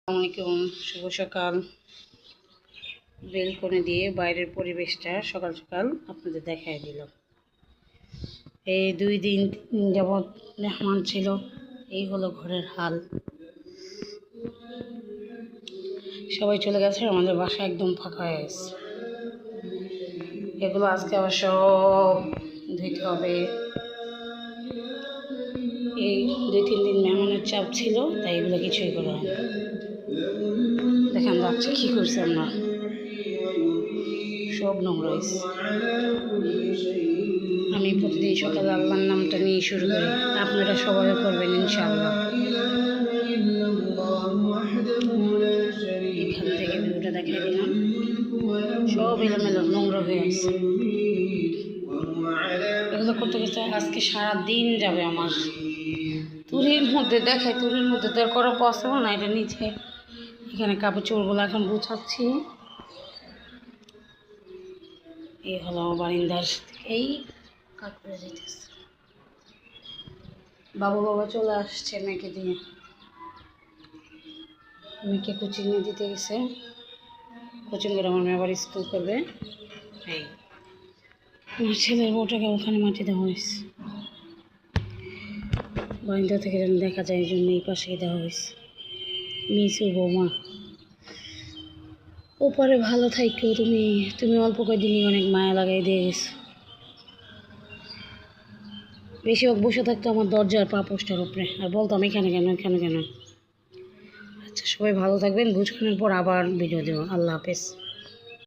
আসসালামাইকুম, শুভ সকাল। বেলকনি দিয়ে বাইরের পরিবেশটা সকাল সকাল আপনাদের দেখাই দিলাম। এই 2 দিন যাবৎ মেহমান ছিল, এই হলো ঘরের হাল। সবাই চলে গেছে, আমাদের বাসা একদম ফাঁকা হয়ে গেছে। এগুলো আজকে আবার সব ধুইতে হবে। এই 2-3 দিন মেহমানের চাপ ছিল, তাই এগুলো কিছুই করা হয়। দেখেন যাচ্ছে কী করছে, আমরা সব নোংরা হয়েছে। আমি প্রতিদিন সকালে আল্লাহর নামটা নিয়ে শুরু করি, আপনারা সবাই করবেন ইনশাআল্লাহ। এখান থেকে ভিউটা দেখাই দিলাম, সব এলোমেলো নোংরা হয়ে আছে। এগুলো করতে করতে আজকে সারাদিন যাবে আমার। তুরির মধ্যে দেখাই, তুরির মধ্যে তো আর করা পসিবল না। এটা নিচে এখানে কাপড় চোপড়গুলো এখন গুছাচ্ছি। এই হলো বারিন্দার, এই কাপড়ে যেতেছে। বাবা চলে আসছে মেয়েকে দিয়ে, মেয়েকে কোচিংয়ে দিতে গেছে। কোচিং করে আমার মেয়ে আবার স্কুল করবে। এই আমার ছেলের বউটাকে ওখানে মাটি দেওয়া হয়েছে, বারিন্দা থেকে যেন দেখা যায়, এই জন্য এই পাশে দেওয়া হয়েছে। মিসু বৌমা, ওপরে ভালো থাকো। তুমি অল্প কয়েকদিনই অনেক মায়া লাগাই দিয়ে গেছো। বেশি বসে থাকতো আমার দরজার পা পোস্টার উপরে, আর বলতাম এখানে কেন এখানে কেন। আচ্ছা, সবাই ভালো থাকবেন। গুছানোর পর আবার ভিডিও দেবো। আল্লাহ হাফেজ।